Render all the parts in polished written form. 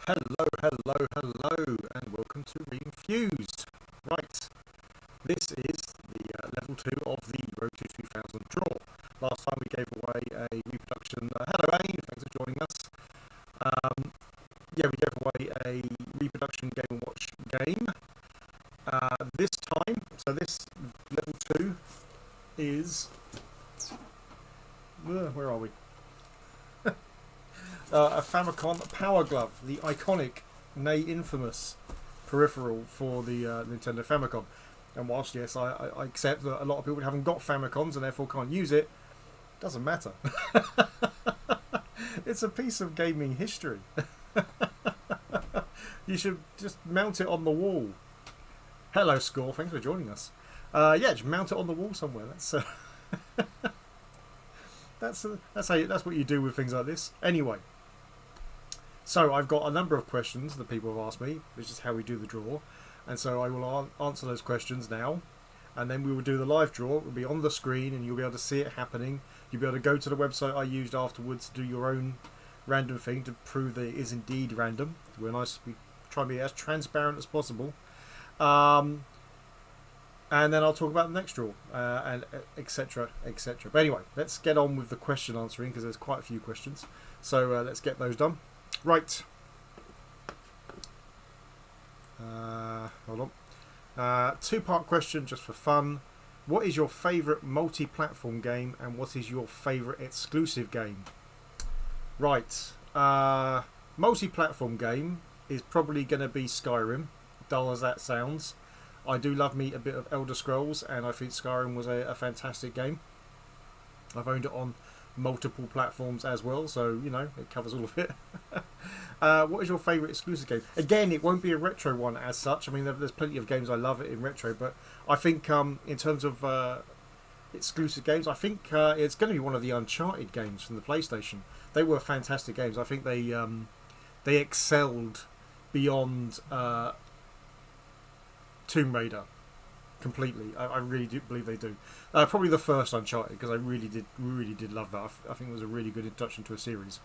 Hello, and welcome to Reinfused. Right, this is the level 2 of the Road to 2000 draw. Last time we gave away a reproduction. Hello, Ain, thanks for joining us. We gave away a reproduction Game & Watch game. This time, so this level 2 is. Where are we? A Famicom Power Glove, the iconic, nay infamous, peripheral for the Nintendo Famicom. And whilst, yes, I accept that a lot of people haven't got Famicoms and therefore can't use it, doesn't matter. It's a piece of gaming history. You should just mount it on the wall. Hello, Score, thanks for joining us. Just mount it on the wall somewhere. That's that's what you do with things like this. Anyway. So I've got a number of questions that people have asked me, which is how we do the draw. And so I will answer those questions now. And then we will do the live draw. It will be on the screen and you'll be able to see it happening. You'll be able to go to the website I used afterwards to do your own random thing to prove that it is indeed random. We try and be as transparent as possible. And then I'll talk about the next draw, and etc, etc. But anyway, let's get on with the question answering because there's quite a few questions. So let's get those done. Right. Hold on. Two-part question just for fun. What is your favourite multi-platform game and what is your favourite exclusive game? Right. Multi-platform game is probably going to be Skyrim, dull as that sounds. I do love me a bit of Elder Scrolls and I think Skyrim was a fantastic game. I've owned it on multiple platforms as well, so you know it covers all of it. What is your favourite exclusive game? Again, it won't be a retro one as such. I mean, there's plenty of games I love it in retro, but I think in terms of exclusive games, I think it's going to be one of the Uncharted games from the PlayStation. They were fantastic games. I think they excelled beyond Tomb Raider completely. I really do believe they do. Probably the first Uncharted because I really did love that. I think it was a really good introduction to a series.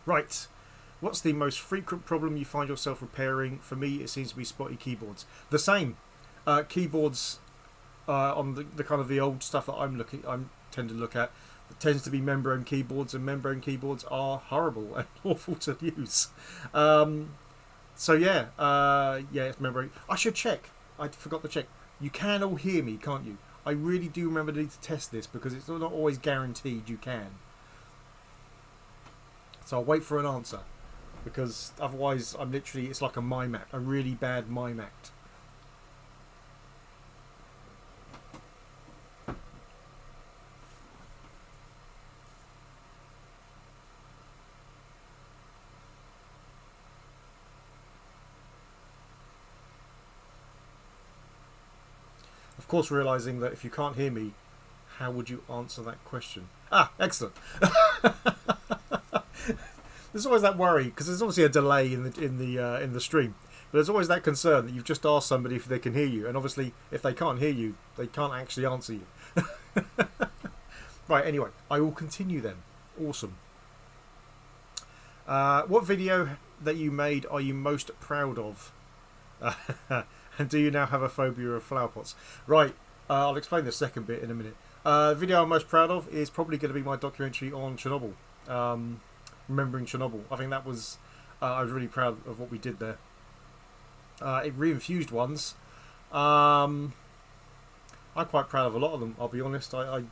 Right, what's the most frequent problem you find yourself repairing? For me, it seems to be spotty keyboards. The same keyboards on the kind of the old stuff that I tend to look at. It tends to be membrane keyboards, and membrane keyboards are horrible and awful to use. So it's membrane. I should check. I forgot to check. You can all hear me, can't you? I really do remember to need to test this because it's not always guaranteed you can. So I'll wait for an answer because otherwise it's like a mime act, a really bad mime act. Of course, realising that if you can't hear me, how would you answer that question? Excellent. There's always that worry because there's obviously a delay in the stream, but there's always that concern that you've just asked somebody if they can hear you, and obviously if they can't hear you, they can't actually answer you. Right. Anyway, I will continue then. Awesome. What video that you made are you most proud of? And do you now have a phobia of flower pots? Right, I'll explain the second bit in a minute. The video I'm most proud of is probably going to be my documentary on Chernobyl. Remembering Chernobyl. I think that was... I was really proud of what we did there. It reinfused ones. I'm quite proud of a lot of them, I'll be honest. I'm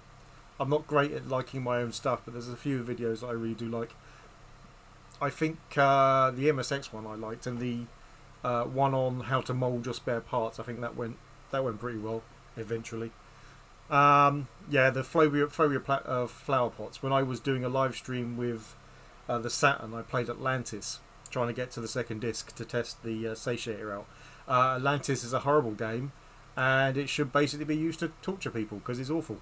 not great at liking my own stuff, but there's a few videos that I really do like. I think the MSX one I liked, and the one on how to mould your spare parts. I think that went pretty well eventually. The phobia of flower pots. When I was doing a live stream with the Saturn, I played Atlantis, trying to get to the second disc to test the satiator out. Atlantis is a horrible game, and it should basically be used to torture people because it's awful.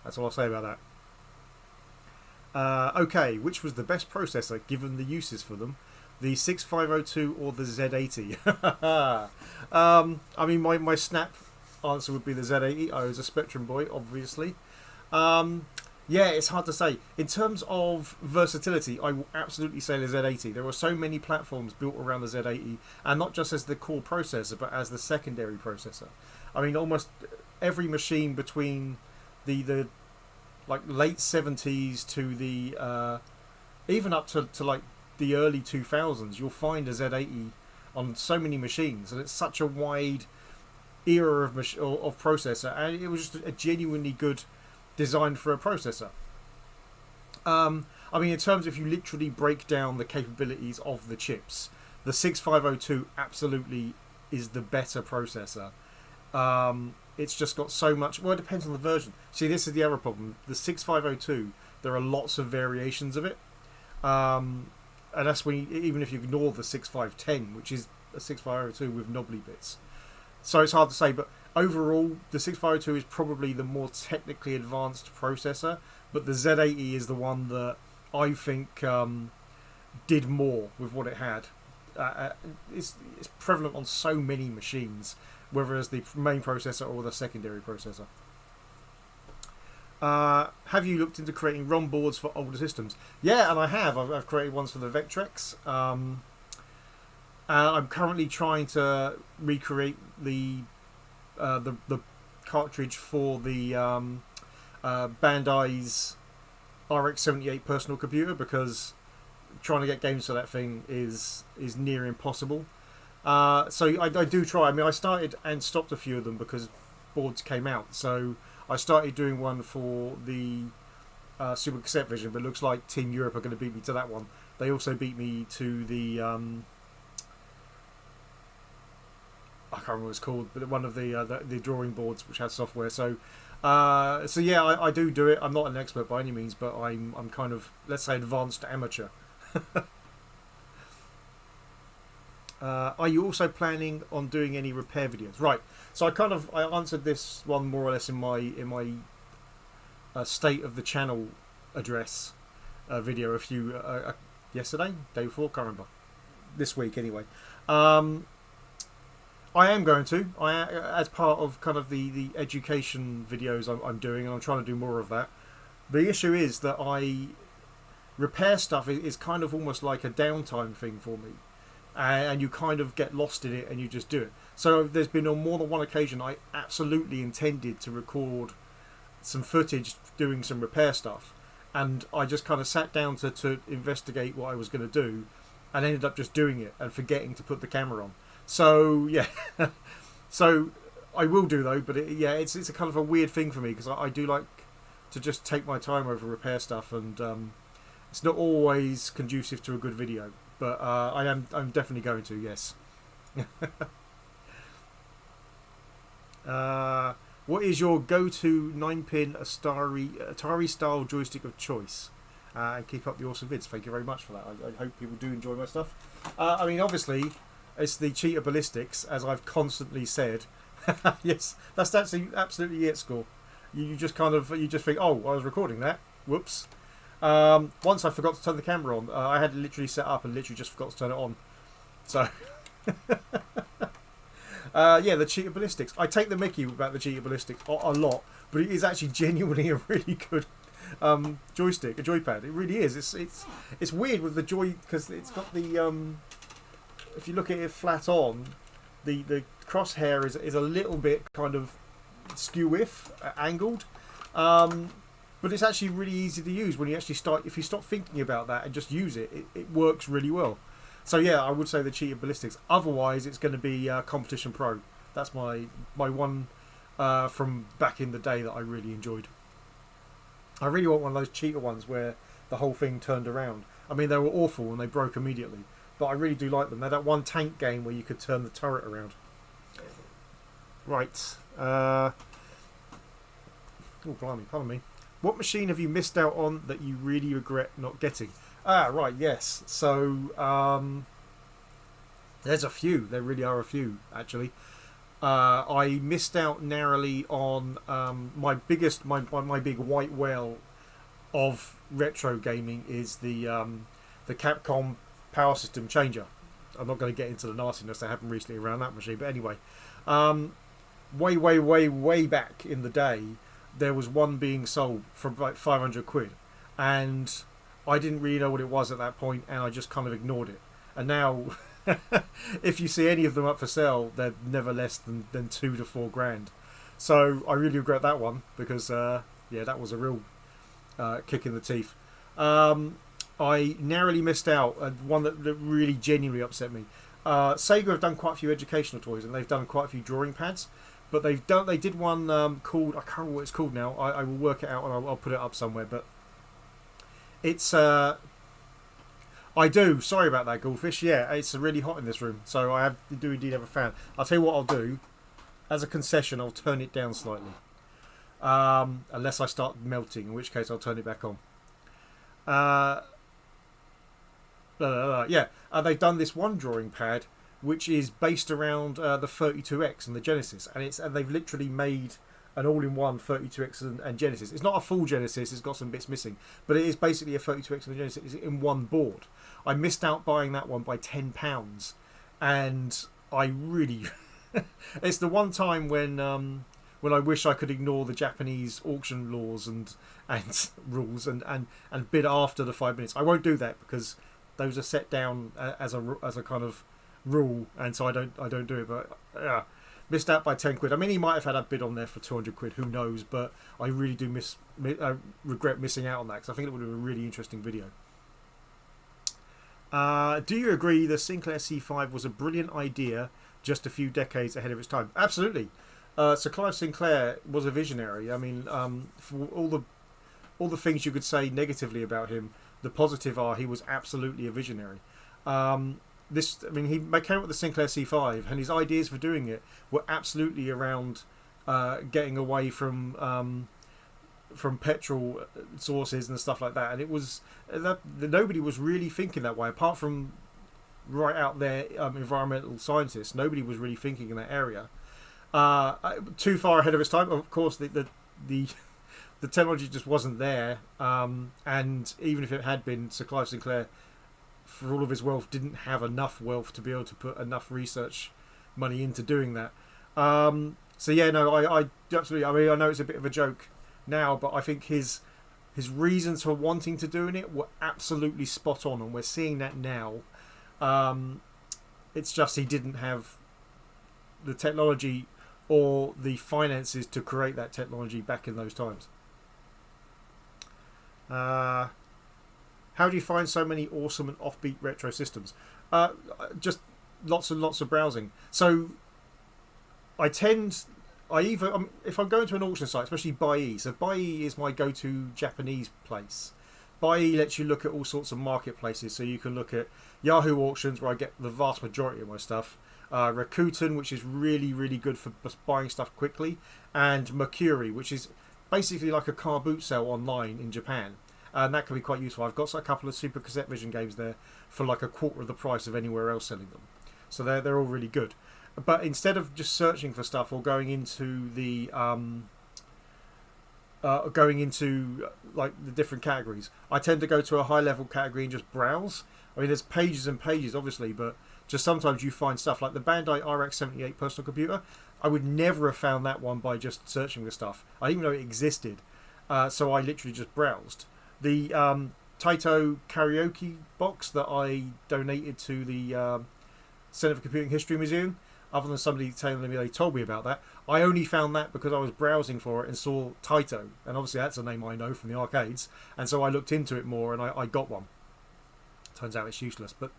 That's all I'll say about that. Okay, which was the best processor given the uses for them? The 6502 or the Z80? I mean, my snap answer would be the Z80. I was a Spectrum boy, obviously. Yeah, it's hard to say. In terms of versatility, I will absolutely say the Z80. There are so many platforms built around the Z80, and not just as the core processor, but as the secondary processor. I mean, almost every machine between the like late 70s to the even up to like the early 2000s, you'll find a Z80 on so many machines, and it's such a wide era of processor, and it was just a genuinely good design for a processor. I mean, in terms if you literally break down the capabilities of the chips, the 6502 absolutely is the better processor. It's just got so much. Well, it depends on the version. See, this is the other problem. The 6502, there are lots of variations of it, and that's when even if you ignore the 6510, which is a 6502 with knobbly bits. So it's hard to say, but overall, the 6502 is probably the more technically advanced processor, but the Z80 is the one that I think did more with what it had. It's prevalent on so many machines, whether it's the main processor or the secondary processor. Have you looked into creating ROM boards for older systems? Yeah, and I have. I've created ones for the Vectrex. I'm currently trying to recreate the cartridge for the Bandai's RX-78 personal computer, because trying to get games for that thing is near impossible. So I do try. I mean, I started and stopped a few of them because boards came out. So I started doing one for the Super Cassette Vision, but it looks like Team Europe are going to beat me to that one. They also beat me to the I can't remember what it's called, but one of the drawing boards which has software. So yeah, I do it. I'm not an expert by any means, but I'm kind of, let's say, advanced amateur. Are you also planning on doing any repair videos? Right. So I answered this one more or less in my state of the channel address video a few yesterday, day before, can't remember. This week anyway. I am going to. As part of kind of the education videos I'm doing, and I'm trying to do more of that. The issue is that repair stuff is kind of almost like a downtime thing for me, and you kind of get lost in it and you just do it. So there's been on more than one occasion I absolutely intended to record some footage doing some repair stuff, and I just kind of sat down to investigate what I was going to do, and ended up just doing it and forgetting to put the camera on. So yeah, so I will do though, but it's a kind of a weird thing for me, because I do like to just take my time over repair stuff, and it's not always conducive to a good video. But I'm definitely going to, yes. What is your go-to 9-pin Atari style joystick of choice? And keep up the awesome vids. Thank you very much for that. I hope people do enjoy my stuff. I mean, obviously, it's the Cheetah Ballistics, as I've constantly said. Yes, that's absolutely it, Score. You just think, oh, I was recording that. Whoops. Once I forgot to turn the camera on. I had literally set up and literally just forgot to turn it on. So, yeah, the Cheetah Ballistics. I take the mickey about the Cheetah Ballistics a lot, but it is actually genuinely a really good joystick, a joypad. It really is. It's weird with the joy, because it's got the if you look at it flat on, the crosshair is a little bit kind of skew-if, angled. But it's actually really easy to use when you actually if you stop thinking about that and just use it, it works really well. So yeah, I would say the Cheetah Ballistics. Otherwise, it's going to be Competition Pro. That's my one from back in the day that I really enjoyed. I really want one of those Cheetah ones where the whole thing turned around. I mean, they were awful and they broke immediately, but I really do like them. They're that one tank game where you could turn the turret around. Right. Oh, blimey, pardon me. What machine have you missed out on that you really regret not getting? Ah, right, yes. So, there's a few. There really are a few, actually. I missed out narrowly on my big white whale of retro gaming is the Capcom Power System Changer. I'm not going to get into the nastiness that happened recently around that machine, but anyway, way back in the day, there was one being sold for like 500 quid, and I didn't really know what it was at that point, and I just kind of ignored it. And now, if you see any of them up for sale, they're never less than 2 to 4 grand. So I really regret that one, because yeah, that was a real kick in the teeth. I narrowly missed out one that really genuinely upset me. Sega have done quite a few educational toys, and they've done quite a few drawing pads. But they did one called, I can't remember what it's called now. I will work it out and I'll put it up somewhere. But it's I do. Sorry about that, Goldfish. Yeah, it's really hot in this room, so I do indeed have a fan. I'll tell you what I'll do. As a concession, I'll turn it down slightly, unless I start melting, in which case I'll turn it back on. Yeah, they've done this one drawing pad which is based around the 32X and the Genesis, and they've literally made an all-in-one 32X and Genesis. It's not a full Genesis; it's got some bits missing, but it is basically a 32X and a Genesis in one board. I missed out buying that one by £10, and I really, it's the one time when I wish I could ignore the Japanese auction laws and rules and bid after the 5 minutes. I won't do that because those are set down as a kind of rule, and so I don't do it. But missed out by 10 quid. I mean, he might have had a bid on there for 200 quid, who knows, but I really do regret missing out on that, because I think it would have been a really interesting video. Do you agree the Sinclair C5 was a brilliant idea just a few decades ahead of its time? Absolutely. Sir Clive Sinclair was a visionary. I mean, for all the things you could say negatively about him, the positive are he was absolutely a visionary. He came up with the Sinclair C5, and his ideas for doing it were absolutely around getting away from petrol sources and stuff like that. And it was nobody was really thinking that way, apart from right out there environmental scientists. Nobody was really thinking in that area. Too far ahead of its time. Of course, the technology just wasn't there, and even if it had been, Sir Clive Sinclair, for all of his wealth, didn't have enough wealth to be able to put enough research money into doing that. So yeah, no, I absolutely. I mean, I know it's a bit of a joke now, but I think his reasons for wanting to doing it were absolutely spot on, and we're seeing that now. It's just he didn't have the technology or the finances to create that technology back in those times. How do you find so many awesome and offbeat retro systems? Just lots and lots of browsing. So if I'm going to an auction site, especially Buyee. So Buyee is my go-to Japanese place. Buyee lets you look at all sorts of marketplaces. So you can look at Yahoo auctions, where I get the vast majority of my stuff. Rakuten, which is really, really good for buying stuff quickly. And Mercury, which is basically like a car boot sale online in Japan. And that can be quite useful. I've got a couple of Super Cassette Vision games there for like a quarter of the price of anywhere else selling them. So they're all really good. But instead of just searching for stuff or going into the like the different categories, I tend to go to a high level category and just browse. I mean, there's pages and pages, obviously, but just sometimes you find stuff like the Bandai RX-78 personal computer. I would never have found that one by just searching the stuff. I didn't even know it existed, so I literally just browsed. The Taito karaoke box that I donated to the Centre for Computing History Museum, other than somebody telling me they told me about that, I only found that because I was browsing for it and saw Taito, and obviously that's a name I know from the arcades, and so I looked into it more and I got one. Turns out it's useless, but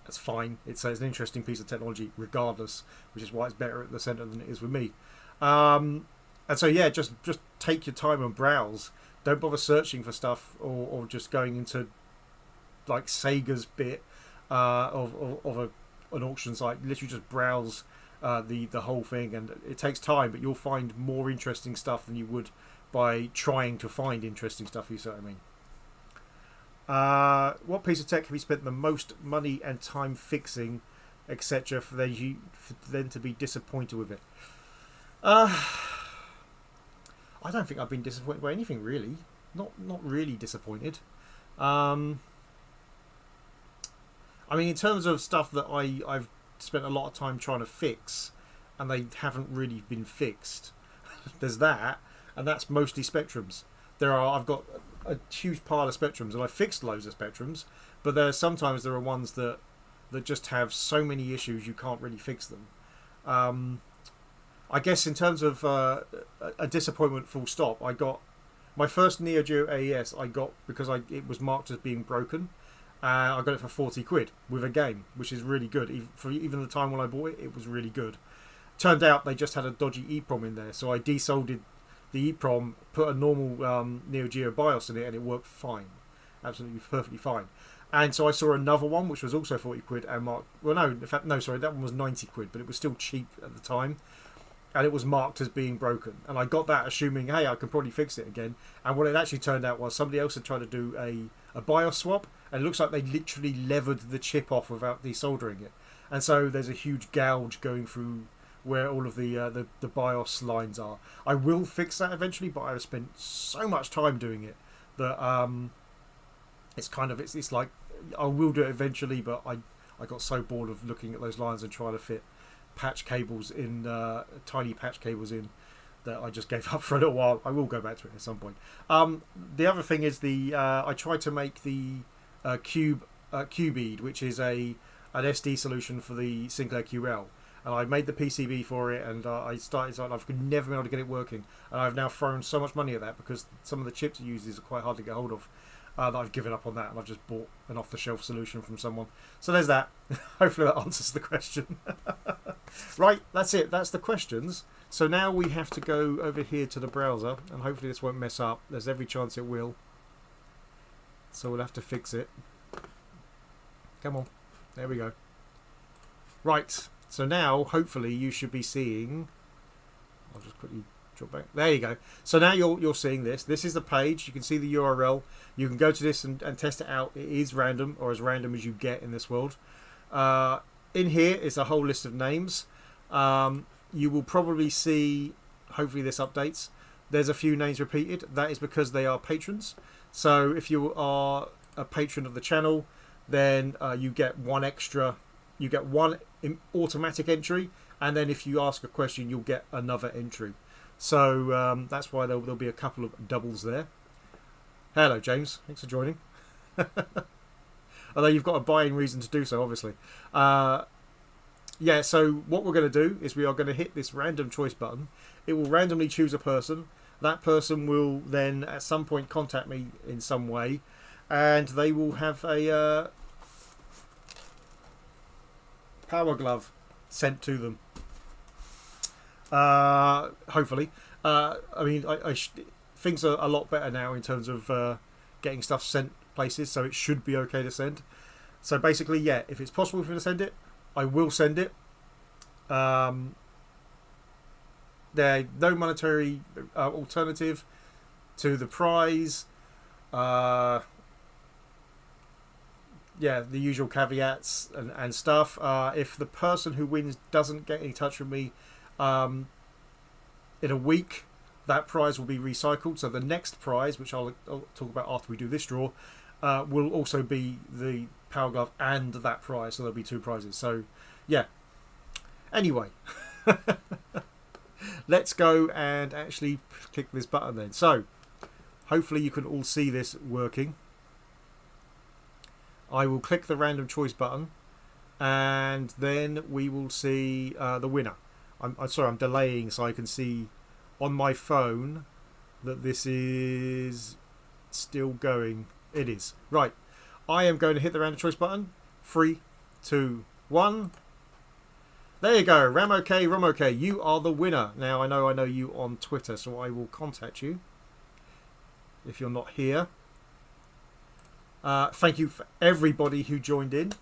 that's fine. It's an interesting piece of technology regardless, which is why it's better at the centre than it is with me. And so yeah, just take your time and browse. Don't bother searching for stuff or just going into like Sega's bit of an auction site. Literally just browse the whole thing, and it takes time, but you'll find more interesting stuff than you would by trying to find interesting stuff. You see what I mean? What piece of tech have you spent the most money and time fixing, etc., for them to be disappointed with it? I don't think I've been disappointed by anything, really. Not really disappointed. I mean, in terms of stuff that I've spent a lot of time trying to fix, and they haven't really been fixed. There's that. and that's mostly Spectrums. I've got a huge pile of Spectrums, and I fixed loads of Spectrums, but sometimes there are ones that just have so many issues you can't really fix them. I guess in terms of a disappointment, full stop, I got my first Neo Geo AES. I got because it was marked as being broken. I got it for 40 quid with a game, which is really good. Even the time when I bought it, it was really good. Turned out they just had a dodgy EEPROM in there, so I desoldered the EEPROM, put a normal Neo Geo BIOS in it, and it worked fine, absolutely perfectly fine. And so I saw another one which was also 40 quid and marked. Well, no, in fact, no, sorry, that one was 90 quid, but it was still cheap at the time, and it was marked as being broken. And I got that assuming, hey, I can probably fix it again. And what it actually turned out was somebody else had tried to do a BIOS swap, and it looks like they literally levered the chip off without desoldering it. And so there's a huge gouge going through where all of the BIOS lines are. I will fix that eventually, but I've spent so much time doing it that it's like I will do it eventually, but I got so bored of looking at those lines and trying to fit patch cables in, tiny patch cables in, that I just gave up for a little while. I will go back to it at some point. The other thing is I tried to make the Cubeed, which is an SD solution for the Sinclair QL, and I made the PCB for it, and I started. I've never been able to get it working, and I've now thrown so much money at that because some of the chips it uses are quite hard to get hold of. That I've given up on that, and I've just bought an off-the-shelf solution from someone. So there's that. Hopefully that answers the question. Right, that's it. That's the questions. So now we have to go over here to the browser, and hopefully this won't mess up. There's every chance it will. So we'll have to fix it. Come on. There we go. Right. So now, hopefully, you should be seeing... I'll just quickly... back. There you go. So now you're seeing this. This is the page. You can see the URL. You can go to this and test it out. It is random, or as random as you get in this world. In here is a whole list of names. You will probably see, hopefully this updates, there's a few names repeated. That is because they are patrons. So if you are a patron of the channel, then you get one extra. You get one automatic entry, and then if you ask a question, you'll get another entry. So that's why there'll be a couple of doubles there. Hello, James. Thanks for joining. Although you've got a buying reason to do so, obviously. Yeah, so what we're going to do is we are going to hit this random choice button. It will randomly choose a person. That person will then at some point contact me in some way, and they will have a Power Glove sent to them. Hopefully. I mean, things are a lot better now in terms of getting stuff sent places, so it should be okay to send. So basically, yeah, if it's possible for me to send it, I will send it. There's no monetary alternative to the prize. Yeah, the usual caveats and stuff. If the person who wins doesn't get in touch with me in a week, that prize will be recycled. So the next prize, which I'll talk about after we do this draw, will also be the Power Glove and that prize. So there'll be two prizes. So yeah. Anyway, let's go and actually click this button then. So hopefully you can all see this working. I will click the random choice button, and then we will see the winner. I'm sorry, I'm delaying so I can see on my phone that this is still going. It is. Right. I am going to hit the random choice button. 3, 2, 1. There you go. Ramoke, you are the winner. Now, I know you on Twitter, so I will contact you if you're not here. Thank you for everybody who joined in.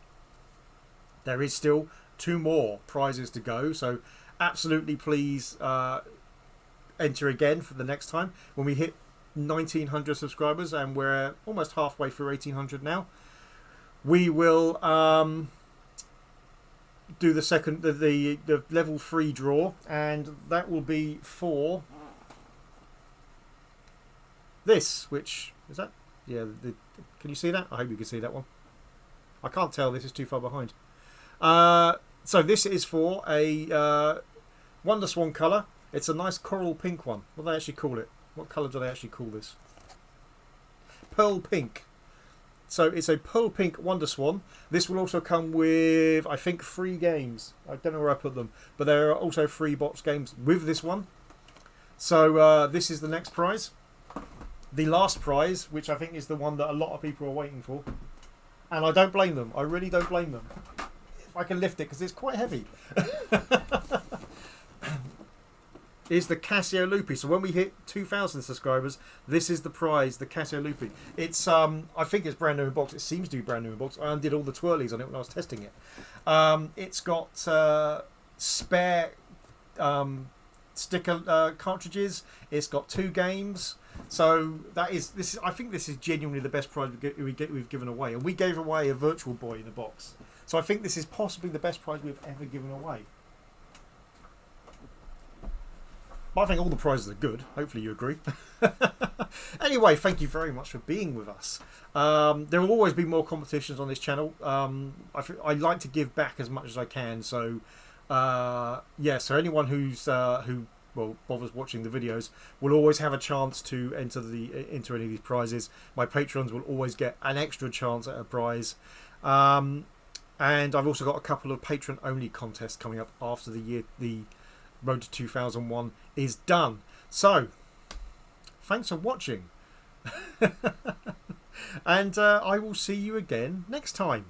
There is still 2 more prizes to go, so absolutely please enter again for the next time when we hit 1900 subscribers, and we're almost halfway through 1800 now. We will do the second the level 3 draw, and that will be for this, which is that. Yeah, can you see that? I hope you can see that one. I can't tell, this is too far behind. So this is for a Wonder Swan colour. It's a nice coral pink one. What do they actually call it? What colour do they actually call this? Pearl Pink. So it's a Pearl Pink Wonderswan. This will also come with, I think, 3 games. I don't know where I put them, but there are also 3 box games with this one. So this is the next prize. The last prize, which I think is the one that a lot of people are waiting for. And I don't blame them. I really don't blame them. If I can lift it, because it's quite heavy. Is the Casio Loopy. So when we hit 2,000 subscribers, this is the prize, the Casio Loopy. It's I think it's brand new in box. It seems to be brand new in box. I undid all the twirlies on it when I was testing it. It's got spare sticker cartridges. It's got 2 games. So I think this is genuinely the best prize we've given away, and we gave away a Virtual Boy in a box. So I think this is possibly the best prize we've ever given away. But I think all the prizes are good. Hopefully you agree. Anyway, thank you very much for being with us. There will always be more competitions on this channel. I like to give back as much as I can. So yeah, so anyone who bothers watching the videos will always have a chance to enter any of these prizes. My patrons will always get an extra chance at a prize. And I've also got a couple of patron only contests coming up after the Road to 2001 is done. So thanks for watching. And I will see you again next time.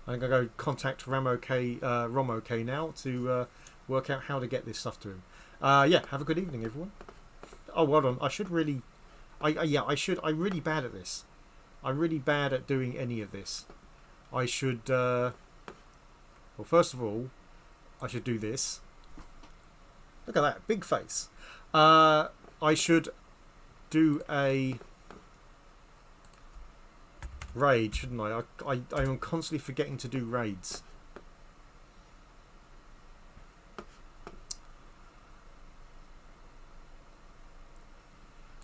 I'm going to go contact Rom-OK now to work out how to get this stuff to him. Yeah, have a good evening, everyone. Oh, hold on. I should really... I'm really bad at this. I'm really bad at doing any of this. I should... well, first of all, I should do this. Look at that. Big face. I should do a... raid, shouldn't I? I am constantly forgetting to do raids.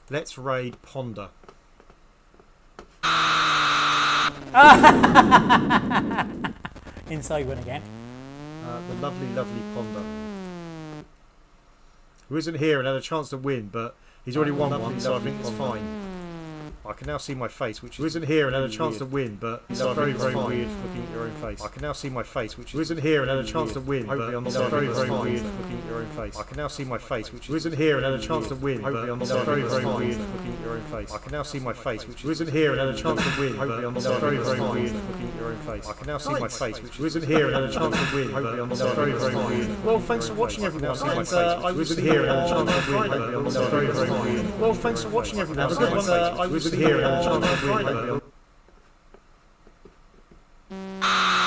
Let's raid Ponder. Inside one again. The lovely, lovely Ponder. Who isn't here and had a chance to win, but he's already won one, so I think it's fine. I can now see my face, which isn't here and had a chance to win, but it's very, very weird looking at your own face. I can now see my face, which isn't here and had a chance to win, but it's very, very weird looking at your own face. I can now see my face, which isn't here and had a chance to win, but it's very, very weird looking at your own face. I can now see my face, which isn't here and had a chance to win, but it's very, very weird looking at your own face. I can now see my face, which isn't here and had a chance to win, but it's very, very weird. Well, thanks for watching, everyone. And I wasn't here and had a chance to win, but it's very, very weird. Well, thanks for watching, everyone. I wasn't here and had a chance to win.